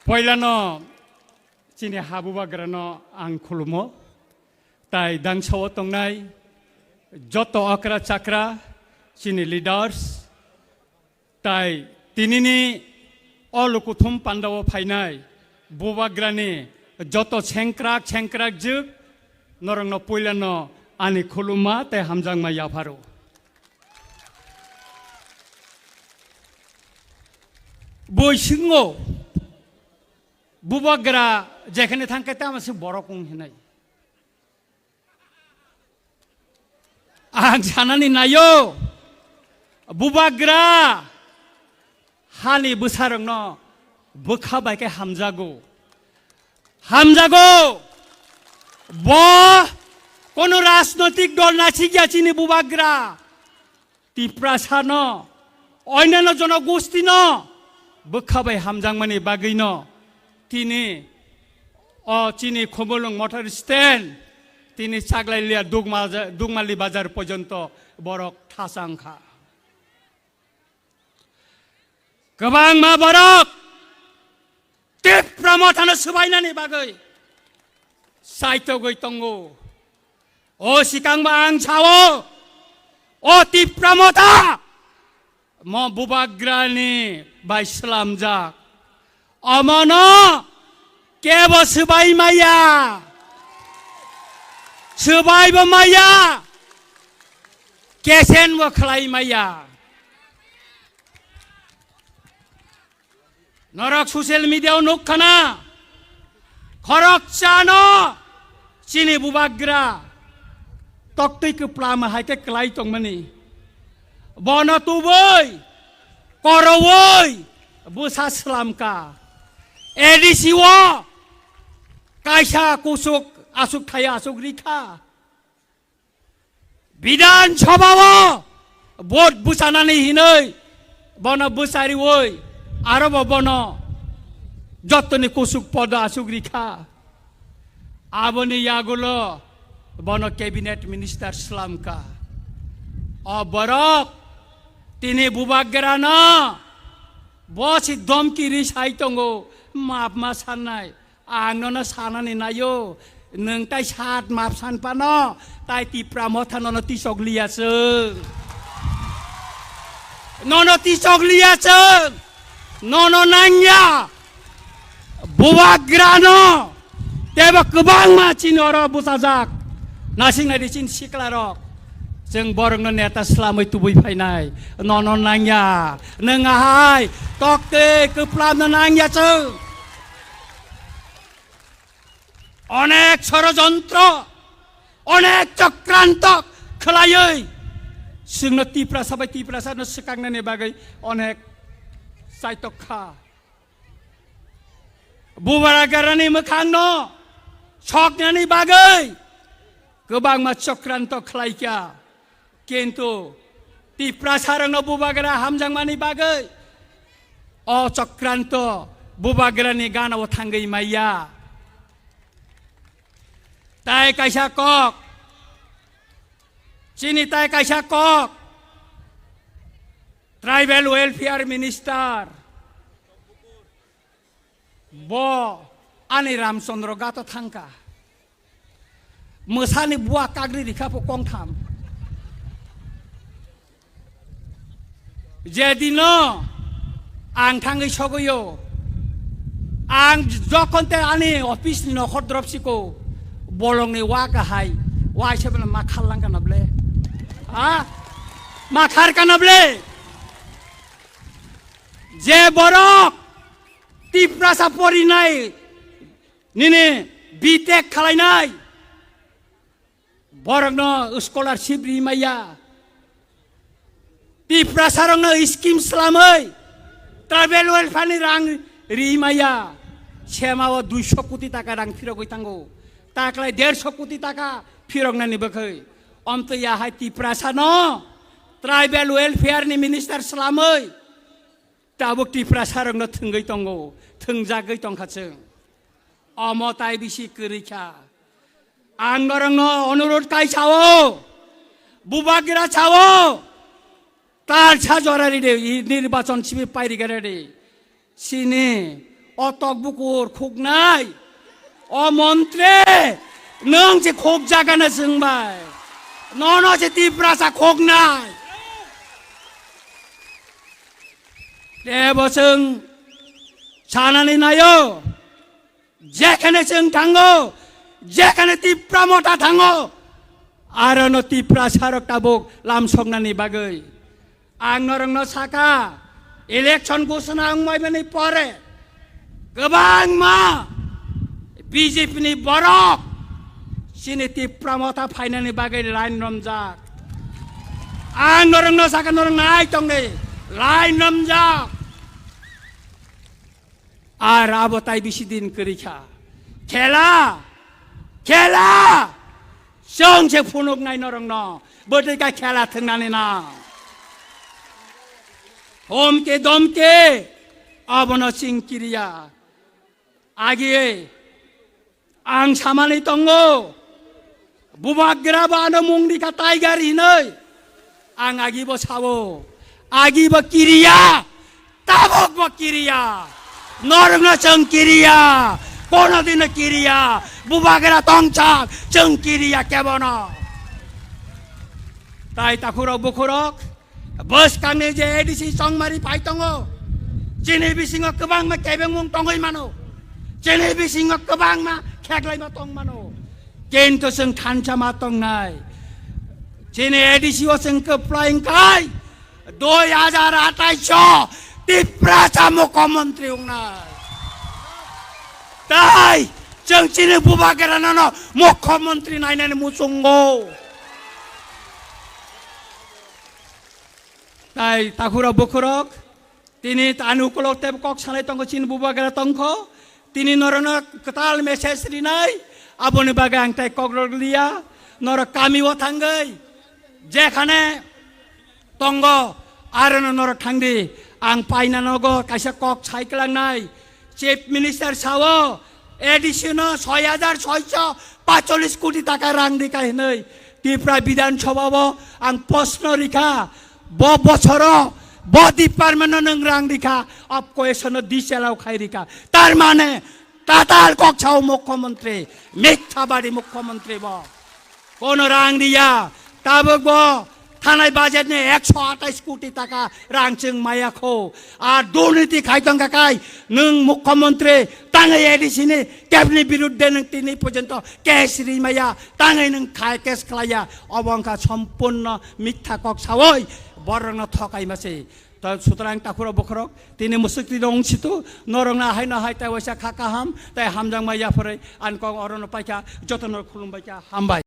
Poilano chini habubagrano ang khulumo tai dangsaw tongnai joto akra chakra chini leaders tai tinini olukuthum pandawo phainai bubagrani joto chengkrak juk norangno poilano ani khuluma tai hamjangma yafaro boisingo bubagra যেখানে থাকে তা আমার বড় কম নাই আং জানানি নাইও বুবাগ্রা হানি বুসারং বুখা বাইকে হামজাগো ব কোন রাজনৈতিক দল নাছি গিয়াছিনি বুবাগ্রা তিপ্রাসা ন অন্যান্য জনগোষ্ঠী ন বুখা বাই হামজাংমানি বাগৈ ন তিনি চিনি খবলং মটর স্ট্যান্ড তিনি চাগলাইলিয়া দুগমালি বাজার পর্যন্ত বরক ঠাসাংখা গোবাং মা বরক তীব্রমথানো সুবাইনানি বাগৈ সাইতো গৈ তঙ্গো ও সিকাংবা আং ছাও ও তীব্রমথা ম বুবাগ্রানি বাই সালাম যাক অমন কেবো সবাই মাইয়া সবাই মাইয়া কেসেন বো খালাই মাইয়া নরক সোশ্যাল মিডিয়াও নখানা খরক চানো চিনি বুবাগ্রা তক্তৈকে প্লাম হাইকে ক্লাই তংমানি বন তুবই করবই বুসা সালামকা এডিসিও কাইসা কুসুক আসুক থায়া আসুক রিখা বিধানসভাও ভোট বুসানানি হিনৈ বন বুসারি ওই আরব বন যতনি কুসুক পদ আসুক রিখা আবনি ইয়াগুলো বন ক্যাবিনেট মিনিস্টার সালামকা অবরক তিনি বুবাগ্রা না বসি দমকি রিসাই তঙ্গো মাপ মা সাননাই আংনো সানানি নাयो नों ताइ सात माप सानपानो ताइ तिप्रा मथानो तिसक लियासो ननो तिसक लियासो ननो नांया बुबाग्रानो तेबो गोबां मानसिनो र बुसाजाक नासिंनाय दिसिन सिख्लारक जों बरंनो नेता स्लामै तुबै फायनाय ननो नांया नोंहाय तक्ते गोप्लानो नांयासो অনেক ষড়যন্ত্র অনেক চক্রান্ত খেলাयै जोंनो तिप्रासानो सिखांनायनि बागै अनेक साइतखा बुबाग्रानि मोखांनो सकनायनि बागै गोबां मा चक्राন্ত खालायखा किन्तु तिप्रासारंनो बुबाग्रा हामजांमानि बागै अ चक्राন্ত बुबाग्रानि गानाव थांगै माइया ताइ काइसा कक चिनी ताइ काइसा कक ट्राइबल वेलफेयर मिनिस्टार ब आनि रामचंद्र गातो थांका मोसानि बुआ काग्रि रिखाफो कंथाम जेदिनो आं थाङै सगयो आं जखनते आनि अफिसनि नखर द्रपसिको bolongni wakahai wa sebelum makalang kanable makar kanable je borok tiprasa porinai nini bitek khalainai borokno scholarship rimaya tiprasarongno scheme slamai travel welfare ni rang rimaya semawo 200 কোটি টাকা rang phirogoi tango ताकलाई 150 কোটি টাকা फिरंगनानि बखै अमत याहाय तिप्रासानो ट्राइबल वेलफेयर नि minister सलामै Tabo तिप्रासारंनो थंगै तंगो थंजागै तंखाचों अमताय बिसि करिखा आं नरंनो अनुरोध काई छावो बुबाग्रा छावो तार छा जरारि दे निर्वाचन सिबि पाइरि गरे दे सिनि অতক বুকুর খুক নাই অ মন্ত্রে নং যে খুক জাগানা जोंबाय নন যে ত্রিপুরাসা খুক নাই देबो जों सानानै नायो जेखाने जों थाङो जेखाने टिप्रा मथा थाङो आरो न टिप्रा सारक ताबुक लामसंनानै बागै आं नरंनो साका इलेक्शन घोषणा आंमायबानि परे गोबां मा बीजेपी नि बरक सिनि टिप्रा मथा फायनानै बागै लाइन रमजाक आं नरंनो साका नरं नाय तंनै लाइन रमजाक আর আবতাই বেশি দিন করিখা খেলা খেলা সংসে ফুনুক নাই নরং ন বটেকা খেলা থাকনাनै না হোমকে দমকে অবন সিংকিরিয়া আগে আং সামাनै তঙ্গ বুবাগ্রা বানো মুंगनिका टाइगार हिनै आं आगिबो साबो आगिबो किरिया ताबकबो किरिया नरंनो जों किरिया कोनोदिन किरिया बुबाग्रा तंचाक जों किरिया केबनो ताई ताखुरक बुखुरक बसखांनि जे एडिसि संमारि फाइतंगो जेने बिसिङो गोबां मा केबेंमुं तंगै मानो जेने बिसिङो गोबां मा खेग्लायमा तंग मानो किन्तु जों थानसा मा तंनाय जेने एडिसिओ जोंखो फ्लाइंखाय 2028 टिप्रासा मुख्यमंत्री उंनाय ताई जों चिनि बुबाग्रानो मुख्यमंत्री नायनानै मुसुंगो ताई ताखुरा बुखुरक तिनि अनुकूलक तेब कक सानाय तंग चिनि बुबाग्रा तंख तिनि नरनो कताल मेसेज रिनाय आबोनि बागै आं ताई कगरलिया नर कामिओ थांगै जेखाने तंग आरो नर थांदि आं पाइना नगो काइसा कक साइक्लांनाय चिफ मिनिस्टार सावो एडिशनो 6645 कोटी टाका रां दिखायनै त्रिपुरा विधानसभाबो आं प्रश्न रिखा ब बछर ब डिपार्टमेन्ट नों रां दिखा अब क्वेश्चन दिसेलाव खायरिखा तार माने ताताल कक्षाव मुख्यमंत्री मिथ्याबादी मुख्यमंत्री ब कोन रां दिया ताबो थानाय बाजेट ने 128 कोटी टाका रां जों मायाखौ आर दुर्नीति खायदंगाखाय नों मुख्यमंत्री ताङै एडिसिनि केबिनेट बिरुद्धे नों तिनि पर्यन्त केस रिमाया ताङै नों खाय केस खालाया अबंका सम्पूर्ण मिथ्या कक्षावै बरंनो थकाइमासे त सुतरां ताखुरा बखरक तिनि मुसुक्ति दंसितु नरंना हायना हाय तावसा खाकाहाम ताय हामजां मायाफोरै आनकं अरन पाइका जतन खुलुमबायका हामबाय।